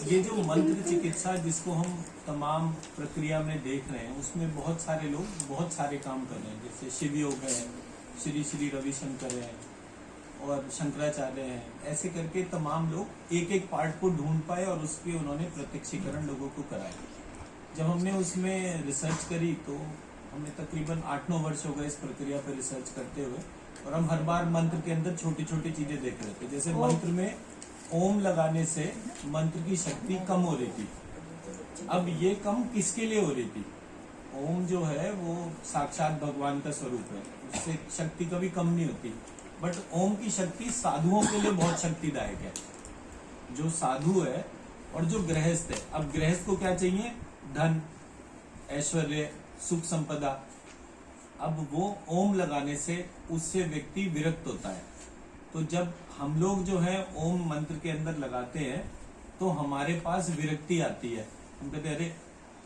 ये जो मंत्र चिकित्सा जिसको हम तमाम प्रक्रिया में देख रहे हैं, उसमें बहुत सारे लोग बहुत सारे काम कर रहे हैं। जैसे शिव योग है, श्री श्री रविशंकर है और शंकराचार्य हैं। ऐसे करके तमाम लोग एक एक पार्ट को ढूंढ पाए और उसके उन्होंने प्रत्यक्षीकरण लोगों को कराया। जब हमने उसमें रिसर्च करी तो हमें तकरीबन 8-9 वर्ष हो गए इस प्रक्रिया पर रिसर्च करते हुए, और हम हर बार मंत्र के अंदर छोटी छोटी चीजें देख रहे थे। जैसे मंत्र में ओम लगाने से मंत्र की शक्ति कम हो रही थी। अब ये कम किसके लिए हो रही थी? ओम जो है वो साक्षात भगवान का स्वरूप है, उससे शक्ति कभी कम नहीं होती। बट ओम की शक्ति साधुओं के लिए बहुत शक्तिदायक है। जो साधु है और जो गृहस्थ है, अब गृहस्थ को क्या चाहिए? धन, ऐश्वर्य, सुख संपदा। अब वो ओम लगाने से उससे व्यक्ति विरक्त होता है। तो जब हम लोग जो है ओम मंत्र के अंदर लगाते हैं तो हमारे पास विरक्ति आती है। हम कहते हैं अरे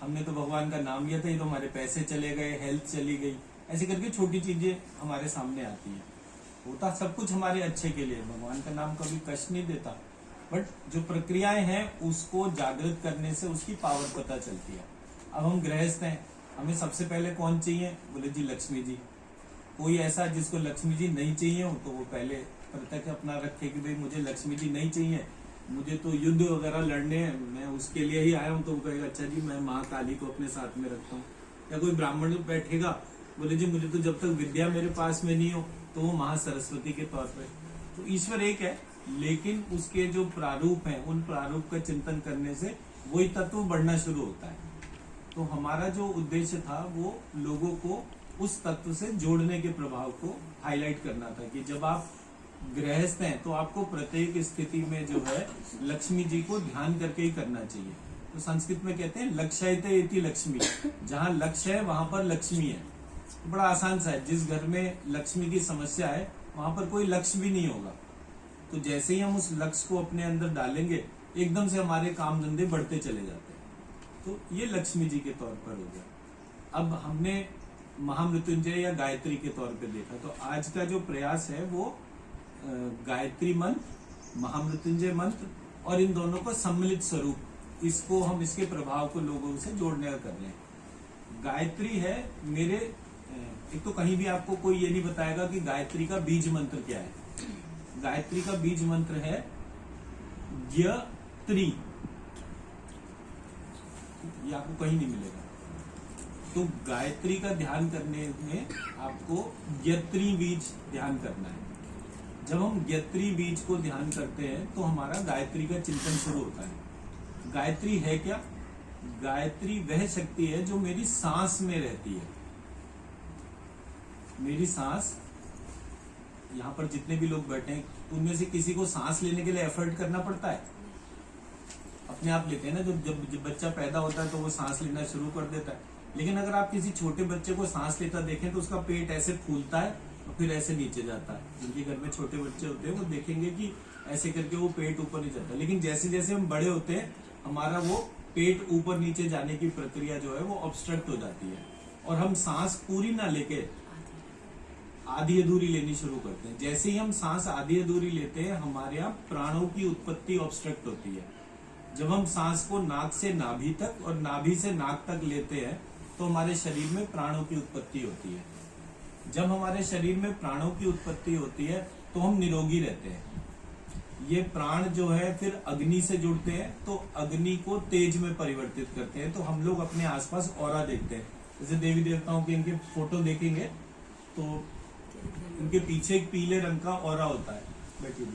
हमने तो भगवान का नाम लिया था, ये तो हमारे पैसे चले गए, हेल्थ चली गई। ऐसे करके छोटी चीजें हमारे सामने आती है। होता सब कुछ हमारे अच्छे के लिए, भगवान का नाम कभी कष्ट नहीं देता। बट जो प्रक्रियाएं हैं उसको जागृत करने से उसकी पावर पता चलती है। अब हम गृहस्थ हैं, हमें सबसे पहले कौन चाहिए? बोले जी लक्ष्मी जी। कोई ऐसा जिसको लक्ष्मी जी नहीं चाहिए हो तो वो पहले प्रत्यक्ष अपना रखे कि भाई मुझे लक्ष्मी जी नहीं चाहिए, मुझे तो युद्ध वगैरह लड़ने हैं, मैं उसके लिए ही आया हूँ। तो वो कहेगा अच्छा जी मैं माँ काली को अपने साथ में रखता हूँ। या कोई ब्राह्मण बैठेगा, बोले जी मुझे तो जब तक विद्या मेरे पास में नहीं हो, तो वो महा सरस्वती के तौर पर। तो ईश्वर एक है, लेकिन उसके जो प्रारूप हैं उन प्रारूप का चिंतन करने से वही तत्व बढ़ना शुरू होता है। तो हमारा जो उद्देश्य था वो लोगों को उस तत्व से जोड़ने के प्रभाव को हाईलाइट करना था कि जब आप गृहस्थ हैं तो आपको प्रत्येक स्थिति में जो है लक्ष्मी जी को ध्यान करके ही करना चाहिए। तो संस्कृत में कहते हैं लक्ष्यते इति लक्ष्मी, जहाँ लक्ष्य है वहां पर लक्ष्मी है। तो बड़ा आसान सा है, जिस घर में लक्ष्मी की समस्या है वहां पर कोई लक्ष्य भी नहीं होगा। तो जैसे ही हम उस लक्ष्य को अपने अंदर डालेंगे एकदम से हमारे काम धंधे बढ़ते चले जाते हैं। तो ये लक्ष्मी जी के तौर पर हो गया। अब हमने महामृत्युंजय या गायत्री के तौर पे देखा, तो आज का जो प्रयास है वो गायत्री मंत्र, महामृत्युंजय मंत्र और इन दोनों का सम्मिलित स्वरूप, इसको हम इसके प्रभाव को लोगों से जोड़ने का कर रहे हैं। गायत्री है मेरे, एक तो कहीं भी आपको कोई ये नहीं बताएगा कि गायत्री का बीज मंत्र क्या है। गायत्री का बीज मंत्र है ज्ञत्री, ये आपको कहीं नहीं मिलेगा। तो गायत्री का ध्यान करने में आपको ज्ञत्री बीज ध्यान करना है। जब हम ज्ञत्री बीज को ध्यान करते हैं तो हमारा गायत्री का चिंतन शुरू होता है। गायत्री है क्या? गायत्री वह शक्ति है जो मेरी सांस में रहती है। मेरी सांस, यहाँ पर जितने भी लोग बैठे हैं उनमें से किसी को सांस लेने के लिए एफर्ट करना पड़ता है? अपने आप लेते हैं ना। जब बच्चा पैदा होता है तो वो सांस लेना शुरू कर देता है। लेकिन अगर आप किसी छोटे बच्चे को सांस लेता देखें तो उसका पेट ऐसे फूलता है और फिर ऐसे नीचे जाता है। जिनके घर में छोटे बच्चे होते हैं वो देखेंगे कि ऐसे करके वो पेट ऊपर नहीं जाता। लेकिन जैसे जैसे हम बड़े होते हैं हमारा वो पेट ऊपर नीचे जाने की प्रक्रिया जो है वो ऑब्स्ट्रक्ट हो जाती है और हम सांस पूरी ना लेके आधी अधूरी लेनी शुरू करते हैं। जैसे ही हम सांस आधी अधूरी लेते हैं हमारे यहाँ प्राणों की उत्पत्ति ऑब्स्ट्रक्ट होती है। जब हम सांस को नाक से नाभि तक और नाभि से नाक तक लेते हैं तो हमारे शरीर में प्राणों की उत्पत्ति होती है। जब हमारे शरीर में प्राणों की उत्पत्ति होती है तो हम निरोगी रहते हैं। ये प्राण जो है फिर अग्नि से जुड़ते हैं तो अग्नि को तेज में परिवर्तित करते हैं। तो हम लोग अपने आसपास ऑरा देखते हैं। जैसे देवी देवताओं के इनके फोटो देखेंगे तो उनके पीछे एक पीले रंग का ऑरा होता है। बैठिए,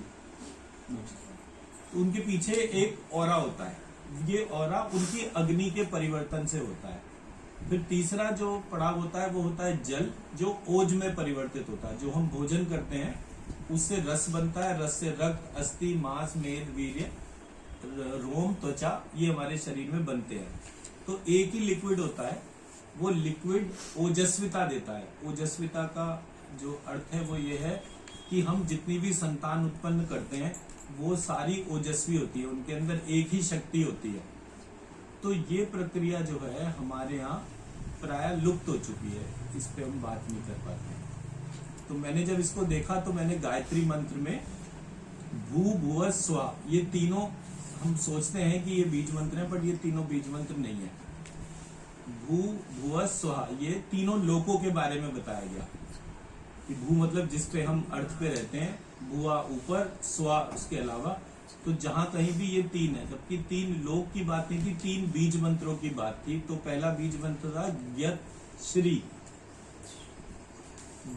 तो उनके पीछे एक ऑरा होता है। ये ऑरा उनकी अग्नि के परिवर्तन से होता है। फिर तीसरा जो पड़ाव होता है वो होता है जल, जो ओज में परिवर्तित होता है। जो हम भोजन करते हैं उससे रस बनता है। रस से रक्त, अस्थि, मांस, मेद, वीर्य, रोम, त्वचा ये हमारे शरीर में बनते हैं। तो एक ही लिक्विड होता है, वो लिक्विड ओजस्विता देता है। ओजस्विता का जो अर्थ है वो ये है कि हम जितनी भी संतान उत्पन्न करते हैं वो सारी ओजस्वी होती है, उनके अंदर एक ही शक्ति होती है। तो ये प्रक्रिया जो है हमारे यहाँ प्राय लुप्त हो चुकी है, इस पे हम बात नहीं कर पाते हैं। तो मैंने जब इसको देखा तो मैंने गायत्री मंत्र में भू भुव स्वा ये तीनों हम सोचते हैं कि ये बीज मंत्र है, बट ये तीनों बीज मंत्र नहीं है। भू भुव स्वहा, ये तीनों लोकों के बारे में बताया गया कि भू मतलब जिस पे हम अर्थ पे रहते हैं, भुआ ऊपर, स्वा उसके अलावा। तो जहां कहीं भी ये तीन है, जबकि तीन लोक की बात नहीं थी, तीन बीज मंत्रों की बात थी। तो पहला बीज मंत्र था ज्ञत श्री,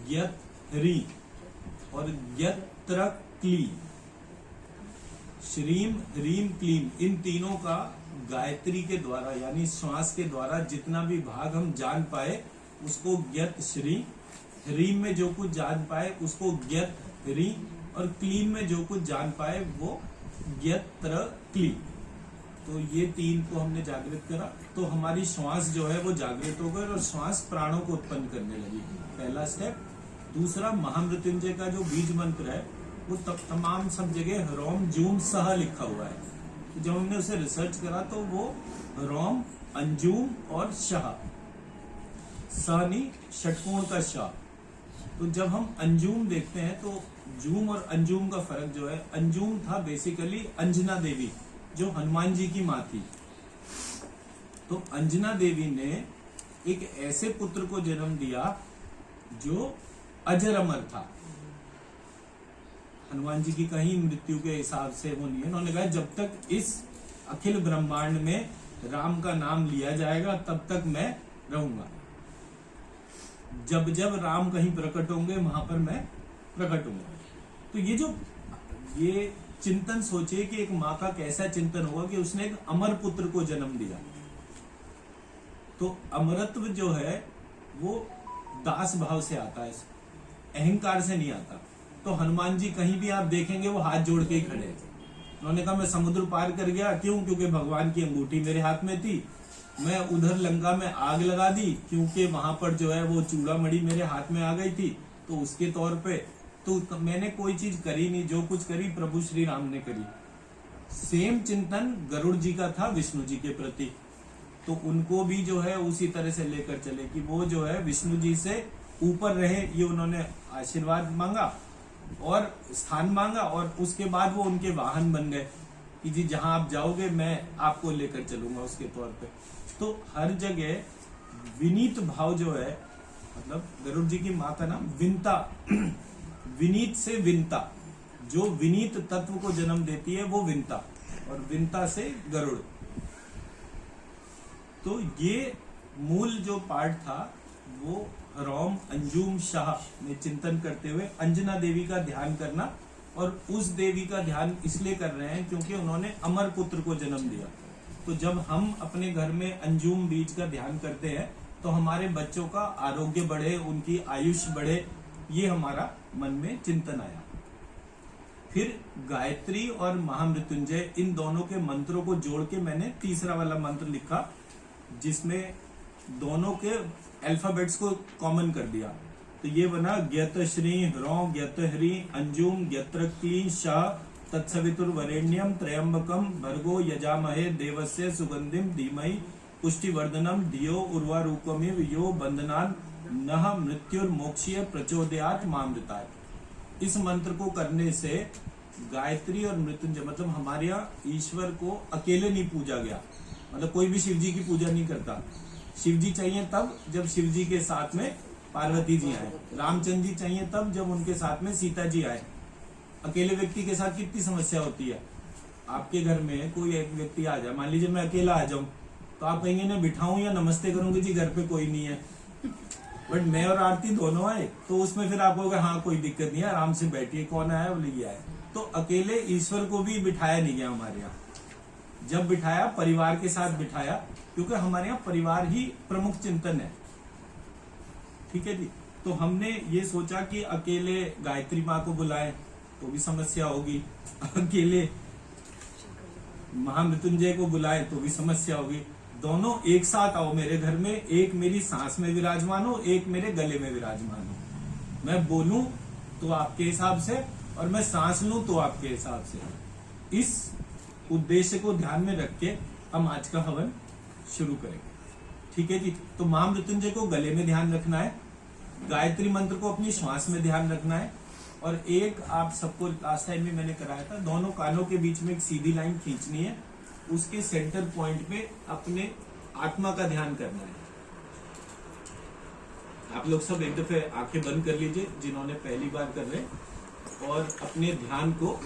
ज्ञत ह्री और ज्ञत्र क्ली। श्रीम ह्रीम क्लीम, इन तीनों का गायत्री के द्वारा यानी श्वास के द्वारा जितना भी भाग हम जान पाए उसको ज्ञत श्री, ह्रीम में जो कुछ जान पाए उसको ज्ञत ह्री और क्लीम में जो कुछ जान पाए वो ज्ञत्र क्ली। तो ये तीन को हमने जागृत करा, तो हमारी श्वास जो है वो जागृत हो गई और श्वास प्राणों को उत्पन्न करने लगी। पहला स्टेप। दूसरा, महामृत्युंजय का जो बीज मंत्र है वो तमाम सब जगह ह्रोम जूम सह लिखा हुआ है। तो जब हमने उसे रिसर्च करा तो वो ह्रोम, अंजुम और शाह, सानी षटकोण का शाह। तो जब हम अंजुम देखते हैं तो जूम और अंजुम का फर्क जो है, अंजुम था बेसिकली अंजना देवी जो हनुमान जी की माँ थी। तो अंजना देवी ने एक ऐसे पुत्र को जन्म दिया जो अजर अमर था। हनुमान जी की कहीं मृत्यु के हिसाब से वो नहीं है। उन्होंने कहा जब तक इस अखिल ब्रह्मांड में राम का नाम लिया जाएगा तब तक मैं रहूंगा। जब जब राम कहीं प्रकट होंगे वहां पर मैं प्रकट होऊंगा। तो ये चिंतन सोचिए कि एक माँ का कैसा चिंतन होगा कि उसने एक अमर पुत्र को जन्म दिया। तो अमरत्व जो है वो दास भाव से आता है, अहंकार से नहीं आता। तो हनुमान जी कहीं भी आप देखेंगे वो हाथ जोड़ के ही खड़े हैं। उन्होंने कहा मैं समुद्र पार कर गया, क्यों? क्योंकि भगवान की अंगूठी मेरे हाथ में थी। मैं उधर लंका में आग लगा दी क्योंकि वहां पर जो है वो चूड़ामणि मेरे हाथ में आ गई थी। तो उसके तौर पे तो मैंने कोई चीज करी नहीं, जो कुछ करी प्रभु श्री राम ने करी। सेम चिंतन गरुड़ जी का था विष्णु जी के प्रति। तो उनको भी जो है उसी तरह से लेकर चले कि वो जो है विष्णु जी से ऊपर रहे। ये उन्होंने आशीर्वाद मांगा और स्थान मांगा और उसके बाद वो उनके वाहन बन गए कि जी जहां आप जाओगे मैं आपको लेकर चलूंगा उसके तौर पे। तो हर जगह विनीत भाव जो है, मतलब गरुड़ जी की माँ का नाम विनता, विनीत से विनता, जो विनीत तत्व को जन्म देती है वो विनता, और विनता से गरुड़। तो ये मूल जो पार्ट था वो ह्रोम अंजुम शाह में चिंतन करते हुए अंजना देवी का ध्यान करना। और उस देवी का ध्यान इसलिए कर रहे हैं क्योंकि उन्होंने अमर पुत्र को जन्म दिया। तो जब हम अपने घर में अंजुम बीज का ध्यान करते हैं तो हमारे बच्चों का आरोग्य बढ़े, उनकी आयुष बढ़े, ये हमारा मन में चिंतन आया। फिर गायत्री और महामृत्युंजय, इन दोनों के मंत्रों को जोड़ के मैंने तीसरा वाला मंत्र लिखा जिसमें दोनों के अल्फाबेट्स को कॉमन कर दिया। तो ये बना ज्ञत श्री ह्रों ज्ञत ह्री अंजुम ज्ञत्र क्ली शाह तत्सवितुर्वरेण्यम त्र्यंबकम भर्गो यजामहे देवस्य सुगंधिम धीमहि पुष्टिवर्धनम धियो उर्वारुकमिव यो बंधनान नह मृत्युर्मोक्षीय प्रचोदयात् मामृताय। इस मंत्र को करने से गायत्री और मृत्युंजय, मतलब हमारे यहाँ ईश्वर को अकेले नहीं पूजा गया। मतलब कोई भी शिव जी की पूजा नहीं करता। शिव जी चाहिए तब जब शिव जी के साथ में पार्वती जी आए, रामचंद्र जी चाहिए तब जब उनके साथ में सीता जी आए। अकेले व्यक्ति के साथ कितनी समस्या होती है। आपके घर में कोई एक व्यक्ति आ जाए, मान लीजिए मैं अकेला आ जाऊं, तो आप कहेंगे ना बिठाऊं या नमस्ते करूंगे, जी घर पे कोई नहीं है। बट मैं और आरती दोनों आए तो उसमें फिर आप कहोगे हाँ कोई दिक्कत नहीं है, आराम से बैठिए, कौन आया बोले ये आए। तो अकेले ईश्वर को भी बिठाया नहीं गया हमारे यहाँ। जब बिठाया परिवार के साथ बिठाया, क्योंकि हमारे यहाँ परिवार ही प्रमुख चिंतन है। ठीक है जी। तो हमने ये सोचा कि अकेले गायत्री माँ को बुलाएं तो भी समस्या होगी, अकेले महामृत्युंजय को बुलाएं तो भी समस्या होगी। दोनों एक साथ आओ मेरे घर में, एक मेरी सांस में विराजमान हो, एक मेरे गले में विराजमान हो। मैं बोलूं तो आपके हिसाब से और मैं सांस लूं तो आपके हिसाब से। इस उद्देश्य को ध्यान में रख के हम आज का हवन शुरू करेंगे। ठीक है जी। तो महामृत्युंजय को गले में ध्यान रखना है, गायत्री मंत्र को अपनी श्वास में ध्यान रखना है, और एक आप सबको लास्ट टाइम में मैंने कराया था, दोनों कानों के बीच में एक सीधी लाइन खींचनी है, उसके सेंटर पॉइंट पे अपने आत्मा का ध्यान करना है। आप लोग सब एक दफे आंखें बंद कर लीजिए जिन्होंने पहली बार कर रहे हैं, और अपने ध्यान को